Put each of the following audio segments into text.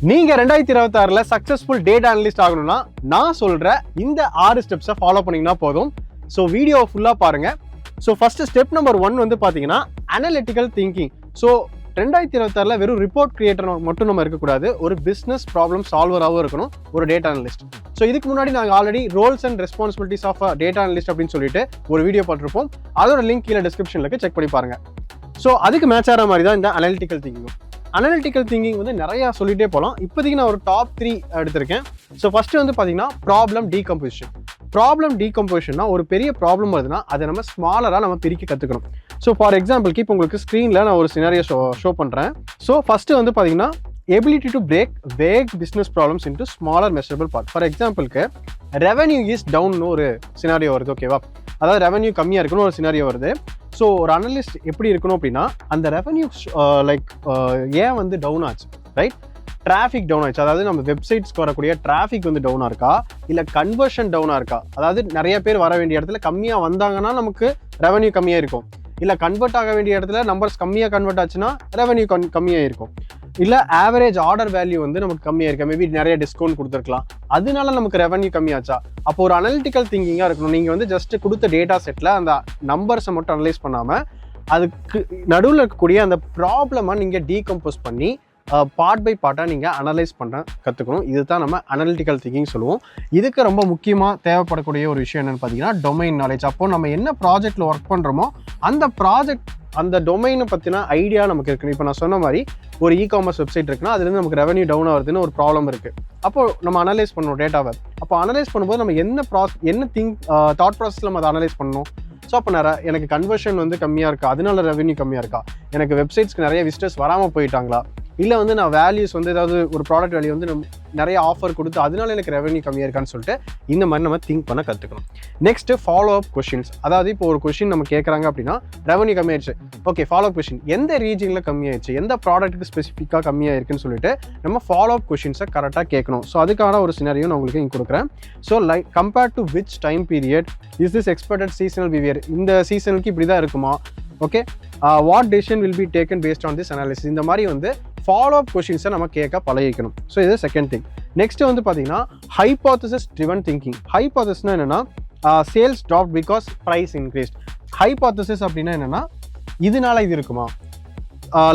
நீங்க 2026ல successful data analyst ஆகணும்னா நான் சொல்ற இந்த 6 ஸ்டெப்ஸை ஃபாலோ பண்ணீங்கன்னா போதும். ஸோ வீடியோ ஃபுல்லா பாருங்க. ஸோ ஃபர்ஸ்ட் ஸ்டெப் நம்பர் 1 வந்து பாத்தீங்கன்னா அனலிட்டிக்கல் திங்கிங். ஸோ 2026ல வெறும் ரிப்போர்ட் கிரியேட்டர் மட்டும் நம்ம இருக்கக்கூடாது, ஒரு பிசினஸ் ப்ராப்ளம் சால்வராகவும் இருக்கணும் ஒரு டேட்டா அனலிஸ்ட். ஸோ இதுக்கு முன்னாடி நாங்கள் already roles and responsibilities of data analyst அப்படின்னு சொல்லிட்டு ஒரு வீடியோ பார்த்துருப்போம். அதோட லிங்க் கீழே டிஸ்கிரிப்ஷன்ல இருக்கு, செக் பண்ணி பாருங்க. ஸோ அதுக்கு மேட்ச் ஆகிற மாதிரி தான் இந்த அனலிட்டிக்கல் திங்கிங். அனலிட்டிக்கல் திங்கிங் வந்து நிறையா சொல்லிட்டே போகலாம். இப்போதைக்கு நான் ஒரு டாப் 3 எடுத்திருக்கேன். ஸோ ஃபர்ஸ்ட் வந்து பார்த்தீங்கன்னா ப்ராப்ளம் டீகம்போசிஷன். ப்ராப்ளம் டீகம்போசிஷன்னா ஒரு பெரிய ப்ராப்ளம் வருதுன்னா அதை நம்ம ஸ்மாலராக நம்ம பிரிக்க கற்றுக்கணும். ஸோ ஃபார் எக்ஸாம்பிளுக்கு இப்போ உங்களுக்கு ஸ்க்ரீனில் நான் ஒரு சினாரியோ ஷோ பண்ணுறேன். ஸோ ஃபஸ்ட்டு வந்து பார்த்தீங்கன்னா ability to break wake business problems into smaller measurable part. For எக்ஸாம்பிளுக்கு ரெவன்யூ இஸ் டவுன்னு ஒரு சினாரியோ வருது, ஓகேவா? அதாவது ரெவன்யூ கம்மியாக இருக்குன்னு ஒரு சினாரியோ வருது. ஸோ ஒரு அனலிஸ்ட் எப்படி இருக்கணும் அப்படின்னா அந்த ரெவன்யூ ஏன் வந்து டவுன் ஆச்சு, ரைட்? டிராஃபிக் டவுன் ஆச்சு, அதாவது நம்ம வெப்சைட்ஸ்க்கு வரக்கூடிய டிராஃபிக் வந்து டவுனாக இருக்கா, இல்லை கன்வர்ஷன் டவுனாக இருக்கா? அதாவது நிறைய பேர் வர வேண்டிய இடத்துல கம்மியாக வந்தாங்கன்னா நமக்கு ரெவன்யூ கம்மியாக இருக்கும், இல்லை கன்வெர்ட் ஆக வேண்டிய இடத்துல நம்பர்ஸ் கம்மியாக கன்வெர்ட் ஆச்சுன்னா ரெவன்யூ கம்மியாக இருக்கும், இல்லை ஆவரேஜ் ஆர்டர் வேல்யூ வந்து நமக்கு கம்மியாக இருக்கா, மேபி நிறைய டிஸ்கவுண்ட் கொடுத்துருக்கலாம், அதனால நமக்கு ரெவன்யூ கம்மியாச்சா? அப்போ ஒரு அனலிட்டிக்கல் திங்கிங்காக இருக்கணும். நீங்கள் வந்து ஜஸ்ட் கொடுத்த டேட்டா செட்டில் அந்த நம்பர்ஸை மட்டும் அனலைஸ் பண்ணாமல் அதுக்கு நடுவில் இருக்கக்கூடிய அந்த ப்ராப்ளமாக நீங்கள் டீகம்போஸ் பண்ணி பார்ட் பை பார்ட்டாக நீங்கள் அனலைஸ் பண்ண கற்றுக்கணும். இதுதான் நம்ம அனலிட்டிக்கல் திங்கிங் சொல்லுவோம். இதுக்கு ரொம்ப முக்கியமாக தேவைப்படக்கூடிய ஒரு விஷயம் என்னென்னு பார்த்தீங்கன்னா டொமைன் நாலேஜ். அப்போ நம்ம என்ன ப்ராஜெக்டில் ஒர்க் பண்ணுறோமோ அந்த டொமைனை பற்றின ஐடியா நமக்கு இருக்குது. இப்போ நான் சொன்ன மாதிரி ஒரு இ-காமர்ஸ் வெப்சைட் இருக்குன்னா அதுலேருந்து நமக்கு ரெவன்யூ டவுன் ஆகுதுன்னு ஒரு ப்ராப்ளம் இருக்குது. அப்போது நம்ம அனலைஸ் பண்ணணும் டேட்டாவை. அப்போ அனலைஸ் பண்ணும்போது நம்ம என்ன தாட் ப்ராசஸில் நம்ம அதை அனலைஸ் பண்ணணும். ஸோ அப்போ எனக்கு கன்வர்ஷன் வந்து கம்மியாக இருக்கா, அதனால ரெவன்யூ கம்மியாக இருக்கா, எனக்கு வெப்சைட்ஸ்க்கு நிறைய விசிட்டர்ஸ் வராமல் போயிட்டாங்களா, இல்லை வந்து நான் வேல்யூஸ் வந்து ஏதாவது ஒரு ப்ராடக்ட் வேல்யூ வந்து நிறைய ஆஃபர் கொடுத்து அதனால எனக்கு ரெவன்யூ கம்மியாக இருக்கான்னு சொல்லிட்டு இந்த மாதிரி நம்ம திங்க் பண்ண கற்றுக்கணும். Next follow up questions. அதாவது இப்போ ஒரு கொஷின் நம்ம கேட்குறாங்க அப்படின்னா ரெவன்யூ கம்மியாயிடுச்சு, ஓகே ஃபாலோ அப் கொஷின் எந்த ரீஜனில் கம்மியாயிடுச்சு, எந்த ப்ராடக்ட்டுக்கு ஸ்பெசிஃபிக்காக கம்மியாக இருக்குன்னு சொல்லிட்டு நம்ம ஃபாலோ அப் கொஷின்ஸை கரெக்டாக கேட்கணும். ஸோ அதுக்கான ஒரு சினாரியோ நான் உங்களுக்கு இங்கே கொடுக்குறேன். So like compared to which time period is this expected seasonal behaviour, இந்த சீசனுக்கு இப்படி தான் இருக்குமா, okay what decision will be taken based on this analysis. இந்த மாதிரி வந்து ஃபாலோ அப் கொஷின்ஸை நம்ம கேட்க பழகிக்கணும். ஸோ இது செகண்ட் திங். நெக்ஸ்ட் வந்து பார்த்தீங்கன்னா ஹைபோதசிஸ் ட்ரிவன் திங்கிங். ஹைபோதசிஸ்னா என்னன்னா sales drop because price increased. Hypothesis அப்படின்னா என்னன்னா இதனால இது இருக்குமா,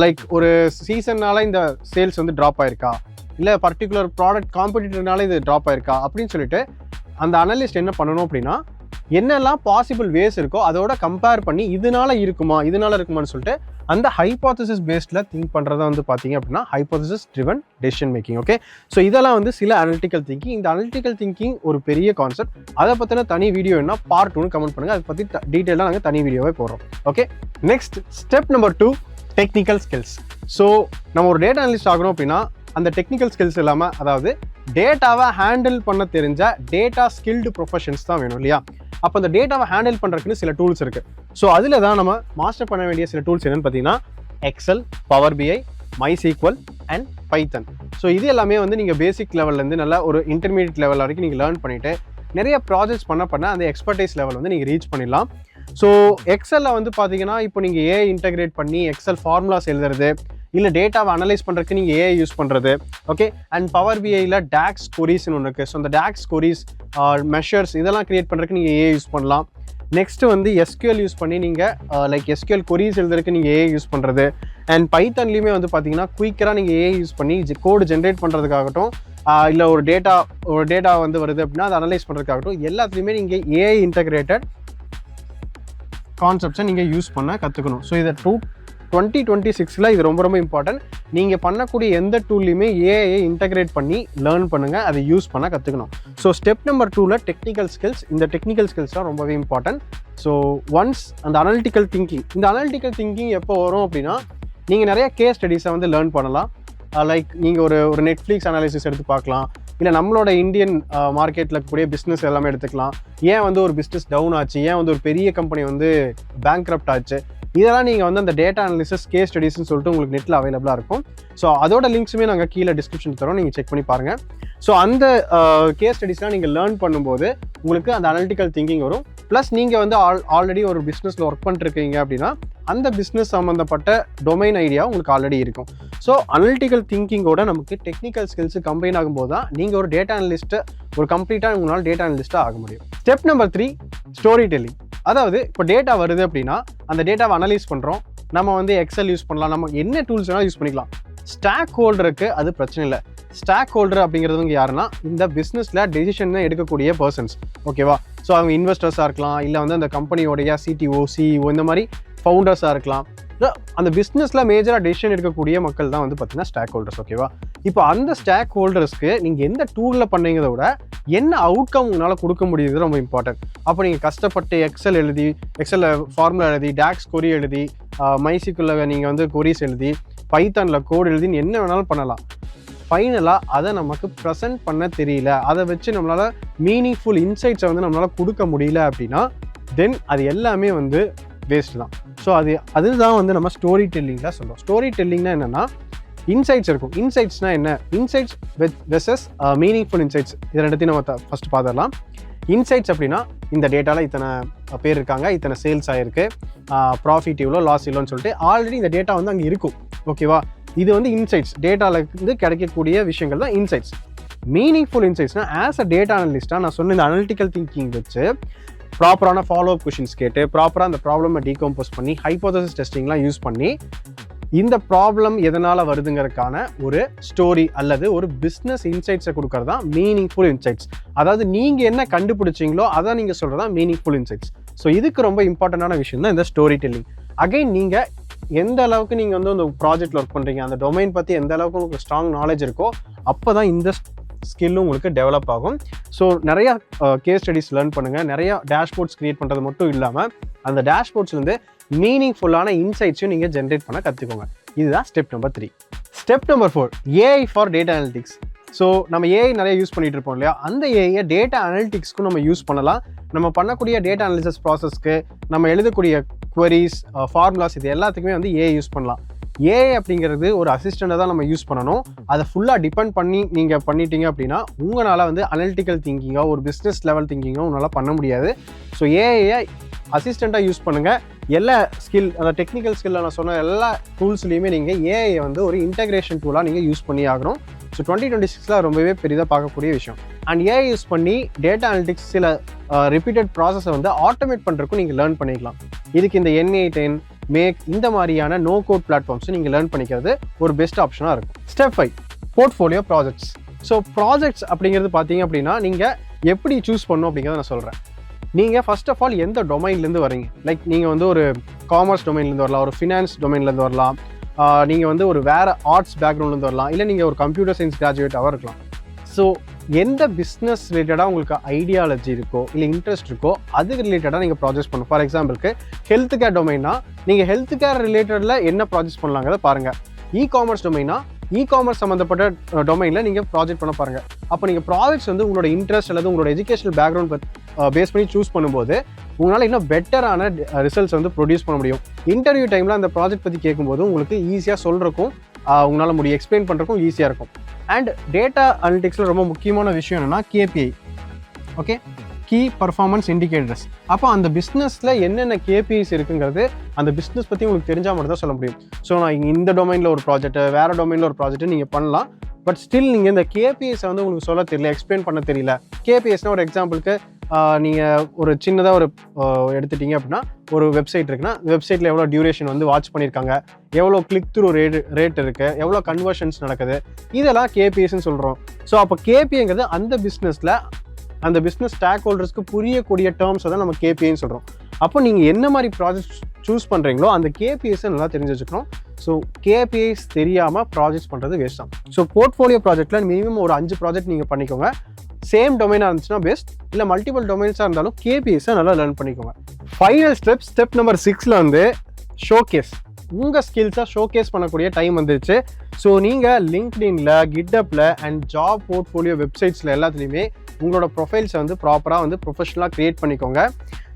லைக் ஒரு சீசன்னால இந்த சேல்ஸ் வந்து ட்ராப் ஆயிருக்கா, இல்லை பர்டிகுலர் ப்ராடக்ட் காம்படிட்டர்னால இது ட்ராப் ஆயிருக்கா அப்படின்னு சொல்லிட்டு அந்த அனலிஸ்ட் என்ன பண்ணணும் அப்படின்னா என்னெல்லாம் பாசிபிள் வேஸ் இருக்கோ அதோட கம்பேர் பண்ணி இதனால இருக்குமான்னு சொல்லிட்டு அந்த ஹைபோதசிஸ் பேஸ்டில் திங்க் பண்ணுறத வந்து பார்த்தீங்க அப்படின்னா hypothesis driven decision making. Okay, so இதெல்லாம் வந்து சில அனலிட்டிக்கல் திங்கிங். இந்த அனலிட்டிக்கல் திங்கிங் ஒரு பெரிய கான்செப்ட். அதை பற்றின தனி வீடியோ என்ன பார்ட் 2 கமெண்ட் பண்ணுங்கள், அதை பற்றி டீட்டெயிலாக நாங்கள் தனி வீடியோவே போடுறோம். Okay, next step number 2 technical skills. So நம்ம ஒரு டேட்டா அனலிஸ்ட் ஆகணும் அப்படின்னா அந்த டெக்னிக்கல் ஸ்கில்ஸ் இல்லாமல், அதாவது டேட்டாவை ஹேண்டில் பண்ண தெரிஞ்ச டேட்டா ஸ்கில்டு ப்ரொஃபஷன்ஸ் தான் வேணும் இல்லையா? அப்போ அந்த டேட்டாவை ஹேண்டில் பண்ணுறதுக்குன்னு சில டூல்ஸ் இருக்குது. ஸோ அதில் தான் நம்ம மாஸ்டர் பண்ண வேண்டிய சில டூல்ஸ் என்னென்னு பார்த்தீங்கன்னா Excel, power BI, MySQL and Python. So இது எல்லாமே வந்து நீங்கள் பேசிக் லெவல்லேருந்து நல்லா ஒரு இன்டர்மீடியட் லெவல் வரைக்கும் நீங்கள் லேர்ன் பண்ணிவிட்டு நிறைய ப்ராஜெக்ட்ஸ் பண்ண அந்த எக்ஸ்பர்டைஸ் லெவல் வந்து நீங்கள் ரீச் பண்ணிடலாம். ஸோ எக்ஸலில் வந்து பார்த்தீங்கன்னா இப்போ நீங்கள் ஏஐ இன்டெகிரேட் பண்ணி எக்ஸல் ஃபார்முலாஸ் எழுதுறது, இல்லை டேட்டாவை அனலைஸ் பண்ணுறதுக்கு நீங்கள் ஏஐ யூஸ் பண்ணுறது, ஓகே. அண்ட் பவர் பிஐயில் டாக்ஸ் கொரீஸ்னு ஒன்று இருக்குது. ஸோ அந்த டாக்ஸ் கொரீஸ் மெஷர்ஸ் இதெல்லாம் கிரியேட் பண்ணுறதுக்கு நீங்கள் ஏஐ யூஸ் பண்ணலாம். நெக்ஸ்ட்டு வந்து எஸ்கியூஎல் யூஸ் பண்ணி நீங்கள் லைக் எஸ்கியூஎல் கொரீஸ் எழுதுறதுக்கு நீங்கள் ஏஐ யூஸ் பண்ணுறது. அண்ட் பைத்தன்லேயுமே வந்து பார்த்தீங்கன்னா குயிக்கராக நீங்கள் ஏஐ யூஸ் பண்ணி கோடு ஜென்ரேட் பண்ணுறதுக்காகட்டும், இல்லை ஒரு டேட்டா வந்து வருது அப்படின்னா அதை அனலைஸ் பண்ணுறதுக்காகட்டும், எல்லாத்துலேயுமே நீங்கள் ஏஐ இன்டகிரேட்டட் கான்செப்ட்ஸை நீங்கள் யூஸ் பண்ண கற்றுக்கணும். ஸோ இதை 2026ல் இது ரொம்ப ரொம்ப இம்பார்ட்டன்ட். நீங்கள் பண்ணக்கூடிய எந்த டூல்லையுமே ஏஐ இன்டகிரேட் பண்ணி லேர்ன் பண்ணுங்கள், அதை யூஸ் பண்ண கற்றுக்கணும். ஸோ ஸ்டெப் நம்பர் 2ல் டெக்னிக்கல் ஸ்கில்ஸ். இந்த டெக்னிக்கல் ஸ்கில்ஸ் தான் ரொம்பவே இம்பார்ட்டன்ட். ஸோ ஒன்ஸ் அந்த அனலிட்டிக்கல் திங்கிங் எப்போ வரும் அப்படின்னா நீங்கள் நிறைய கேஸ் ஸ்டடீஸை வந்து லேர்ன் பண்ணலாம். லைக் நீங்கள் ஒரு நெட்ஃப்ளிக்ஸ் அனாலிசிஸ் எடுத்து பார்க்கலாம், இல்லை நம்மளோட இந்தியன் மார்க்கெட்டில் இருக்கக்கூடிய பிஸ்னஸ் எல்லாமே எடுத்துக்கலாம். ஏன் வந்து ஒரு பிஸ்னஸ் டவுன் ஆச்சு, ஏன் வந்து ஒரு பெரிய கம்பெனி வந்து பேங்க்ரப்ட் ஆச்சு, இதெல்லாம் நீங்கள் வந்து அந்த டேட்டா அனாலிசிஸ் கேஸ் ஸ்டடிஸ்ன்னு சொல்லிட்டு உங்களுக்கு நெட்டில் அவைலபிளாக இருக்கும். ஸோ அதோட லிங்க்ஸுமே நாங்கள் கீழே டிஸ்கிரிப்ஷன் தரோம், நீங்கள் செக் பண்ணி பாருங்கள். ஸோ அந்த கேஸ் ஸ்டடிஸ்லாம் நீங்கள் லேர்ன் பண்ணும்போது உங்களுக்கு அந்த அனலிட்டிக்கல் திங்கிங் வரும். ப்ளஸ் நீங்கள் வந்து ஆல்ரெடி ஒரு பிஸ்னஸில் ஒர்க் பண்ணிருக்கீங்க அப்படின்னா அந்த பிஸ்னஸ் சம்மந்தப்பட்ட டொமைன் ஐடியா உங்களுக்கு ஆல்ரெடி இருக்கும். ஸோ அனலிட்டிக்கல் திங்கிங்கோட நமக்கு டெக்னிக்கல் ஸ்கில்ஸ் கம்பைன் ஆகும்போது தான் நீங்கள் ஒரு டேட்டா அனலிஸ்ட்டை ஒரு கம்ப்ளீட்டாக உங்களால் டேட்டா அனலிஸ்ட்டாக ஆக முடியும். Step number 3, story telling. அதாவது இப்போ டேட்டா வருது அப்படின்னா அந்த டேட்டாவை அனலைஸ் பண்ணுறோம். நம்ம வந்து எக்ஸல் யூஸ் பண்ணலாம், நம்ம என்ன டூல்ஸ் வேணால் யூஸ் பண்ணிக்கலாம். ஸ்டாக் ஹோல்டருக்கு அது பிரச்சனை இல்லை. ஸ்டாக் ஹோல்டர் அப்படிங்கிறவங்க யாருன்னா இந்த பிஸ்னஸில் டெசிஷன் எடுக்கக்கூடிய பர்சன்ஸ், ஓகேவா? ஸோ அவங்க இன்வெஸ்டர்ஸாக இருக்கலாம், இல்லை வந்து அந்த கம்பெனியோடைய சிடிஓ, சிஇஓ, இந்த மாதிரி ஃபவுண்டர்ஸாக இருக்கலாம். அந்த பிஸ்னஸில் மேஜராக டெசிஷன் எடுக்கக்கூடிய மக்கள் தான் வந்து பார்த்தீங்கன்னா ஸ்டாக் ஹோல்டர்ஸ், ஓகேவா? இப்போ அந்த ஸ்டாக் ஹோல்டர்ஸ்க்கு நீங்கள் எந்த டூலில் பண்ணீங்கிறத விட என்ன அவுட்கம் உங்களால் கொடுக்க முடியுது ரொம்ப இம்பார்ட்டன்ட். அப்போ நீங்கள் கஷ்டப்பட்டு எக்ஸல் எழுதி, எக்ஸலில் ஃபார்முலா எழுதி, டாக்ஸ் கொரி எழுதி, மைசிக்குள்ள நீங்கள் வந்து கொரிஸ் எழுதி, பைத்தானில் கோட் எழுதின்னு என்ன வேணாலும் பண்ணலாம். ஃபைனலாக அதை நமக்கு ப்ரெசென்ட் பண்ண தெரியல, அதை வச்சு நம்மளால் மீனிங்ஃபுல் இன்சைட்ஸை வந்து நம்மளால் கொடுக்க முடியல அப்படின்னா தென் அது எல்லாமே வந்து வேஸ்ட் தான். ஸோ அதுதான் வந்து நம்ம ஸ்டோரி டெல்லிங்கில் சொல்லுவோம். ஸ்டோரி டெல்லிங்னா என்னென்னா இன்சைட்ஸ் இருக்கும். இன்சைட்ஸ்னால் என்ன? இன்சைட்ஸ் வெர்சஸ் மீனிங்ஃபுல் இன்சைட்ஸ், இதை ரெண்டுத்தையும் நம்ம ஃபஸ்ட்டு பார்த்துடலாம். இன்சைட்ஸ் அப்படின்னா இந்த டேட்டாவில் இத்தனை பேர் இருக்காங்க, இத்தனை சேல்ஸ் ஆகிருக்கு, ப்ராஃபிட் இவ்வளோ, லாஸ் இவ்வளோன்னு சொல்லிட்டு ஆல்ரெடி இந்த டேட்டா வந்து அங்கே இருக்கும், ஓகேவா? இது வந்து இன்சைட்ஸ், டேட்டாவில் இருந்து கிடைக்கக்கூடிய விஷயங்கள் தான் இன்சைட்ஸ். மீனிங்ஃபுல் இன்சைட்ஸ்னால் ஆஸ் அ டேட்டா அனலிஸ்ட்டாக நான் சொன்ன இந்த அனலிட்டிக்கல் திங்கிங் வச்சு ப்ராப்பரான ஃபாலோ அப் கொஷின்ஸ் கேட்டு ப்ராப்பராக அந்த ப்ராப்ளமை டீகம்போஸ் பண்ணி ஹைபோதசிஸ் டெஸ்டிங்லாம் யூஸ் பண்ணி இந்த ப்ராப்ளம் எதனால் வருதுங்கிறதுக்கான ஒரு ஸ்டோரி அல்லது ஒரு பிஸ்னஸ் இன்சைட்ஸை கொடுக்கறது தான் மீனிங்ஃபுல் இன்சைட்ஸ். அதாவது நீங்கள் என்ன கண்டுபிடிச்சிங்களோ அதை நீங்கள் சொல்கிறது தான் மீனிங்ஃபுல் இன்சைட்ஸ். ஸோ இதுக்கு ரொம்ப இம்பார்ட்டண்டான விஷயம் தான் இந்த ஸ்டோரி டெல்லிங். அகைன் நீங்கள் எந்த அளவுக்கு நீங்கள் வந்து அந்த ப்ராஜெக்டில் ஒர்க் பண்ணுறீங்க, அந்த டொமைன் பற்றி எந்த அளவுக்கு உங்களுக்கு ஸ்ட்ராங் நாலேஜ் இருக்கோ அப்போ தான் இந்த ஸ்கில்லும் உங்களுக்கு டெவலப் ஆகும். ஸோ நிறையா கேஸ் ஸ்டடிஸ் லேர்ன் பண்ணுங்கள். நிறையா டேஷ்போர்ட்ஸ் க்ரியேட் பண்ணுறது மட்டும் இல்லாமல் அந்த டேஷ்போர்ட்ஸ்லேருந்து மீனிங்ஃபுல்லான இன்சைட்ஸையும் நீங்கள் ஜென்ரேட் பண்ண கற்றுக்கோங்க. இதுதான் step number 3. Step number 4, AI for data analytics. So நம்ம ஏஐ நிறைய யூஸ் பண்ணிட்டு இருப்போம் இல்லையா, அந்த ஏஐயை டேட்டா அனலிட்டிக்ஸ்க்கும் நம்ம யூஸ் பண்ணலாம். நம்ம பண்ணக்கூடிய டேட்டா அனாலிசிஸ் ப்ராசஸ்க்கு, நம்ம எழுதக்கூடிய queries, ஃபார்முலாஸ், இது எல்லாத்துக்குமே வந்து ஏஐ யூஸ் பண்ணலாம். ஏஐ அப்படிங்கிறது ஒரு அசிஸ்டண்ட்டை தான் நம்ம யூஸ் பண்ணணும். அதை ஃபுல்லாக டிபெண்ட் பண்ணி நீங்கள் பண்ணிட்டீங்க அப்படின்னா உங்களால் வந்து அனலிட்டிக்கல் திங்கிங்கோ ஒரு பிஸ்னஸ் லெவல் திங்கிங்கோ உங்களால் பண்ண முடியாது. ஸோ ஏஐயை அசிஸ்டண்ட்டாக யூஸ் பண்ணுங்கள். எல்லா ஸ்கில், அந்த டெக்னிக்கல் ஸ்கில்ல நான் சொன்ன எல்லா டூல்ஸ்லையுமே நீங்கள் ஏஐ வந்து ஒரு இன்டகிரேஷன் டூலாக நீங்கள் யூஸ் பண்ணி ஆகணும். ஸோ 2026 ரொம்பவே பெரிதாக பார்க்கக்கூடிய விஷயம். அண்ட் ஏஐ யூஸ் பண்ணி டேட்டா அனலிட்டிக்ஸ் சில ரிப்பீட்டட் ப்ராசஸை வந்து ஆட்டோமேட் பண்ணுறதுக்கும் நீங்கள் லேர்ன் பண்ணிக்கலாம். இதுக்கு இந்த N8N, மேக், இந்த மாதிரியான நோ கோட் பிளாட்ஃபார்ம்ஸை நீங்கள் லேர்ன் பண்ணிக்கிறது ஒரு பெஸ்ட் ஆப்ஷனாக இருக்கும். Step 5, portfolio projects. So projects அப்படிங்கிறது பார்த்தீங்க அப்படின்னா நீங்கள் எப்படி சூஸ் பண்ணணும் அப்படிங்கிறத நான் சொல்கிறேன். நீங்கள் ஃபர்ஸ்ட் ஆஃப் ஆல் எந்த டொமைன்லேருந்து வரீங்க, லைக் நீங்கள் வந்து ஒரு காமர்ஸ் டொமைன்லேருந்து வரலாம், ஒரு ஃபினான்ஸ் டொமைன்லேருந்து வரலாம், நீங்கள் வந்து ஒரு வேறு ஆர்ட்ஸ் பேக்ரவுண்ட்லேருந்து வரலாம், இல்லை நீங்கள் ஒரு கம்ப்யூட்டர் சயின்ஸ் கிராஜுவேட்டாக இருக்கலாம். ஸோ எந்த பிஸ்னஸ் ரிலேட்டடாக உங்களுக்கு ஐடியாலஜி இருக்கோ இல்லை இன்ட்ரெஸ்ட் இருக்கோ அதுக்கு ரிலேட்டடாக நீங்கள் ப்ராஜெக்ட் பண்ணணும். ஃபார் எக்ஸாம்பிளுக்கு ஹெல்த் கேர் டொமைன்னா நீங்கள் ஹெல்த் கேர் ரிலேட்டடில் என்ன ப்ராஜெக்ட் பண்ணலாங்கிறத பாருங்கள். இ-காமர்ஸ் டொமைனா இ-காமர்ஸ் சம்மந்தப்பட்ட டொமைனில் நீங்கள் ப்ராஜெக்ட் பண்ண பாருங்கள். அப்போ நீங்கள் ப்ராஜெக்ட்ஸ் வந்து உங்களோட இன்ட்ரெஸ்ட் அல்லது உங்களோட எஜுகேஷனல் பேக்ரவுண்ட் பேஸ் பண்ணி சூஸ் பண்ணும்போது உங்களால் இன்னும் பெட்டரான ரிசல்ட்ஸ் வந்து ப்ரொடியூஸ் பண்ண முடியும். இன்டர்வியூ டைமில் அந்த ப்ராஜெக்ட் பற்றி கேட்கும்போது உங்களுக்கு ஈஸியாக சொல்கிறக்கும் உங்களால் முடியும், எக்ஸ்பிளைன் பண்ணுறக்கும் ஈஸியாக இருக்கும். அண்ட் டேட்டா அனலிட்டிக்ஸில் ரொம்ப முக்கியமான விஷயம் என்னென்னா KPI, okay, key performance indicators. அப்போ அந்த பிஸ்னஸில் என்னென்ன KPIs இருக்குங்கிறது அந்த பிஸ்னஸ் பற்றி உங்களுக்கு தெரிஞ்சால் மட்டும் தான் சொல்ல முடியும். ஸோ நான் இந்த டொமைனில் ஒரு ப்ராஜெக்ட்டு, வேறு டொமைனில் ஒரு ப்ராஜெக்ட்டு நீங்கள் பண்ணலாம். பட் ஸ்டில் நீங்கள் இந்த KPIs வந்து உங்களுக்கு சொல்ல தெரியல, எக்ஸ்பிளைன் பண்ண தெரியல. KPIsனால் ஒரு எக்ஸாம்பிளுக்கு நீங்கள் ஒரு சின்னதாக ஒரு எடுத்துட்டீங்க அப்படின்னா ஒரு வெப்சைட் இருக்குன்னா வெப்சைட்டில் எவ்வளோ டியூரேஷன் வந்து வாட்ச் பண்ணியிருக்காங்க, எவ்வளோ கிளிக் த்ரூ ரேட் இருக்குது, எவ்வளோ கன்வர்ஷன்ஸ் நடக்குது, இதெல்லாம் KPIsன்னு சொல்கிறோம். ஸோ அப்போ KPIங்கிறது அந்த பிஸ்னஸில் அந்த பிஸ்னஸ் ஸ்டாக் ஹோல்டர்ஸ்க்கு புரியக்கூடிய டேர்ம்ஸை தான் நம்ம KPIன்னு சொல்கிறோம். அப்போ நீங்கள் என்ன மாதிரி ப்ராஜெக்ட் சூஸ் பண்ணுறீங்களோ அந்த KPIஸை நல்லா தெரிஞ்சு வச்சுக்கணும். ஸோ KPIs தெரியாமல் ப்ராஜெக்ட்ஸ் பண்ணுறது வேஸ்ட் தான். ஸோ போர்ட்ஃபோலியோ ப்ராஜெக்ட்டில் மினிமம் ஒரு 5 ப்ராஜெக்ட் நீங்கள் பண்ணிக்கோங்க. சேம் டொமைனாக இருந்துச்சுன்னா பெஸ்ட், இல்லை மல்டிபிள் டொமைன்ஸாக இருந்தாலும் KPIஸை நல்லா லேர்ன் பண்ணிக்கோங்க. ஃபைனல் ஸ்டெப் நம்பர் 6ல் வந்து ஷோகேஸ். உங்கள் ஸ்கில்ஸை ஷோகேஸ் பண்ணக்கூடிய டைம் வந்துருச்சு. ஸோ நீங்கள் லிங்க்டின்ல, கிட்டப்பில் அண்ட் ஜாப் போர்ட்ஃபோலியோ வெப்சைட்ஸில் எல்லாத்துலேயுமே உங்களோட ப்ரொஃபைல்ஸை வந்து ப்ராப்பராக வந்து ப்ரொஃபஷனலாக க்ரியேட் பண்ணிக்கோங்க.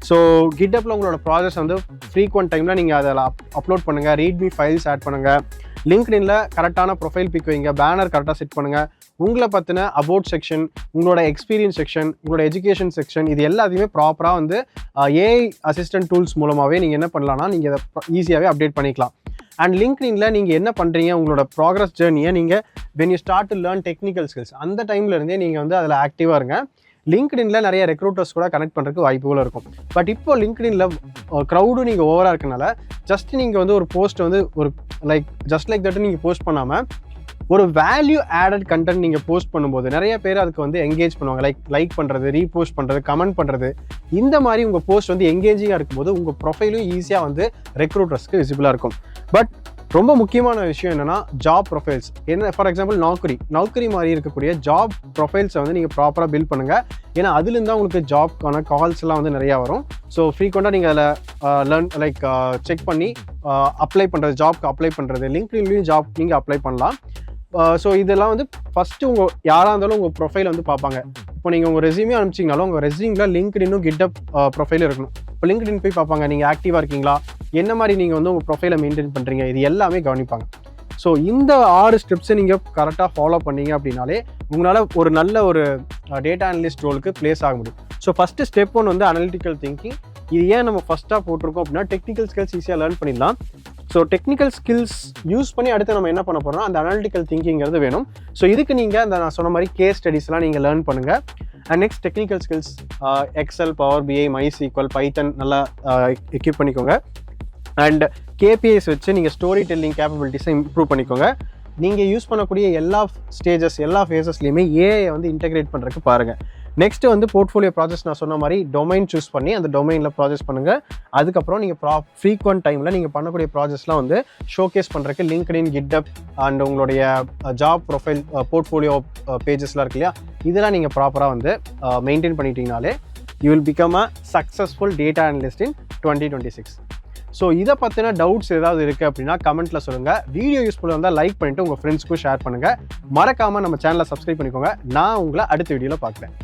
ஸோ கிட்டப்பில் உங்களோட ப்ராஜெக்ட்ஸ் வந்து ஃப்ரீக்வெண்ட் டைமில் நீங்கள் அதில் அப்லோட் பண்ணுங்கள், ரீட்மி ஃபைல்ஸ் ஆட் பண்ணுங்கள், லிங்க்டின்ல கரெக்டான ப்ரொஃபைல் பிக் வைங்க, பேனர் கரெக்டாக செட் பண்ணுங்கள், உங்களை பற்றின அபவுட் செக்ஷன், உங்களோட எக்ஸ்பீரியன்ஸ் செக்ஷன், உங்களோட எஜுகேஷன் செக்ஷன், இது எல்லாத்தையுமே ப்ராப்பராக வந்து ஏஐ அசிஸ்டன்ட் டூல்ஸ் மூலமாகவே நீங்கள் என்ன பண்ணலாம்னா நீங்கள் இதை ஈஸியாகவே அப்டேட் பண்ணிக்கலாம். அண்ட் லிங்க்டின்ல நீங்கள் என்ன பண்ணுறீங்க, உங்களோட ப்ராக்ரஸ் ஜேர்னியை நீங்கள் when you start to learn technical skills அந்த டைம்ல இருந்தே நீங்கள் வந்து அதில் ஆக்டிவாக இருங்க. லிங்க்டின்ல நிறைய ரெக்ரூட்டர்ஸ் கூட கனெக்ட் பண்ணுறதுக்கு வாய்ப்புகள் இருக்கும். பட் இப்போ லிங்க்டின்ல க்ரௌடும் நீங்கள் ஓவராக இருக்கனால ஜஸ்ட் நீங்கள் வந்து ஒரு போஸ்ட் வந்து ஒரு ஜஸ்ட் லைக் தட் நீங்கள் போஸ்ட் பண்ணாமல் ஒரு வேல்யூ ஆடட் கண்டென்ட் நீங்கள் போஸ்ட் பண்ணும்போது நிறைய பேர் அதுக்கு வந்து எங்கேஜ் பண்ணுவாங்க. லைக் பண்ணுறது, ரீபோஸ்ட் பண்ணுறது, கமெண்ட் பண்ணுறது, இந்த மாதிரி உங்கள் போஸ்ட் வந்து எங்கேஜிங்காக இருக்கும்போது உங்கள் ப்ரொஃபைலும் ஈஸியாக வந்து ரெக்ரூட்டர்ஸ்க்கு விசிபிளாக இருக்கும். பட் ரொம்ப முக்கியமான விஷயம் என்னன்னா ஜாப் ப்ரொஃபைல்ஸ். என்ன ஃபார் எக்ஸாம்பிள் நௌக்கரி மாதிரி இருக்கக்கூடிய ஜாப் ப்ரொஃபைல்ஸை வந்து நீங்கள் ப்ராப்பராக பில்ட் பண்ணுங்கள். ஏன்னா அதுலேருந்து தான் உங்களுக்கு ஜாப்க்கான கால்ஸ் எல்லாம் வந்து நிறையா வரும். ஸோ ஃப்ரீக்வெண்ட்டாக நீங்கள் அதில் செக் பண்ணி அப்ளை பண்ணுறது, ஜாப்க்கு அப்ளை பண்ணுறது, லிங்க்டின்லையும் ஜாப் நீங்கள் அப்ளை பண்ணலாம். ஸோ இதெல்லாம் வந்து ஃபஸ்ட்டு யாராக இருந்தாலும் உங்கள் ப்ரொஃபைல் வந்து பார்ப்பாங்க. இப்போ நீங்கள் உங்கள் ரெஸ்யூமே அனுப்பிச்சிங்கனாலும் உங்கள் ரெஸ்யூமில் லிங்க்டினும் கிட்டப் ப்ரொஃபைல் இருக்கணும். இப்போ லிங்க்டின் போய் பார்ப்பாங்க, நீங்கள் ஆக்டிவாக இருக்கீங்களா, என்ன மாதிரி நீங்கள் வந்து உங்கள் ப்ரொஃபைலை மெயின்டைன் பண்ணுறீங்க, இது எல்லாமே கவனிப்பாங்க. ஸோ இந்த 6 ஸ்டெப்ஸை நீங்கள் கரெக்டாக ஃபாலோ பண்ணீங்க அப்படின்னாலே உங்களால் ஒரு நல்ல ஒரு டேட்டா அனலிஸ்ட் ரோலுக்கு ப்ளேஸ் ஆக முடியும். ஸோ ஃபஸ்ட்டு ஸ்டெப் 1 வந்து அனலிட்டிக்கல் திங்கிங். இது ஏன் நம்ம ஃபஸ்ட்டாக போட்டிருக்கோம் அப்படின்னா டெக்னிக்கல் ஸ்கில்ஸ் ஈஸியாக லேர்ன் பண்ணிடலாம். ஸோ டெக்னிக்கல் ஸ்கில்ஸ் யூஸ் பண்ணி அடுத்து நம்ம என்ன பண்ண போகிறோம்னா அந்த அனலிட்டிக்கல் திங்கிங்கிறது வேணும். ஸோ இதுக்கு நீங்கள் அந்த நான் சொன்ன மாதிரி கேஸ் ஸ்டடிஸ்லாம் நீங்கள் லேர்ன் பண்ணுங்கள். And next technical skills Excel, power BI, MySQL, Python நல்லா எக்யூப் பண்ணிக்கோங்க. அண்ட் கேபிஐஸ் வச்சு நீங்கள் ஸ்டோரி டெல்லிங் கேப்பபிலிட்டிஸை இம்ப்ரூவ் பண்ணிக்கோங்க. நீங்கள் யூஸ் பண்ணக்கூடிய எல்லா ஸ்டேஜஸ், எல்லா ஃபேஸஸ்லையுமே ஏஐ வந்து இன்டெகிரேட் பண்ணுறதுக்கு பாருங்கள். நெக்ஸ்ட் வந்து போர்ட்ஃபோலியோ ப்ராஜெக்ட்ஸ் நான் சொன்ன மாதிரி டொமைன் சூஸ் பண்ணி அந்த டொமைனில் ப்ராஜெக்ட் பண்ணுங்கள். அதுக்கப்புறம் நீங்கள் ஃப்ரீக்வெண்ட் டைமில் நீங்கள் பண்ணக்கூடிய ப்ராஜெக்ட்ஸ்லாம் வந்து ஷோகேஸ் பண்ணுறதுக்கு லிங்க்டின், கிட்டப் அண்ட் உங்களுடைய ஜாப் ப்ரொஃபைல் போர்ட்ஃபோலியோ பேஜஸ்லாம் இருக்கு இல்லையா, இதெல்லாம் நீங்கள் ப்ராப்பராக வந்து மெயின்டைன் பண்ணிட்டீங்கனாலே you will become a successful data analyst in 2026. So இதை பற்றின டவுட்ஸ் ஏதாவது இருக்குது அப்படின்னா கமெண்ட்டில் சொல்லுங்கள். வீடியோ யூஸ்ஃபுல்லாக இருந்தால் லைக் பண்ணிவிட்டு உங்கள் ஃப்ரெண்ட்ஸ்க்கும் ஷேர் பண்ணுங்கள். மறக்காமல் நம்ம சேனலை சப்ஸ்கிரைப் பண்ணிக்கோங்க. நான் உங்களை அடுத்த வீடியோவில் பார்க்குறேன்.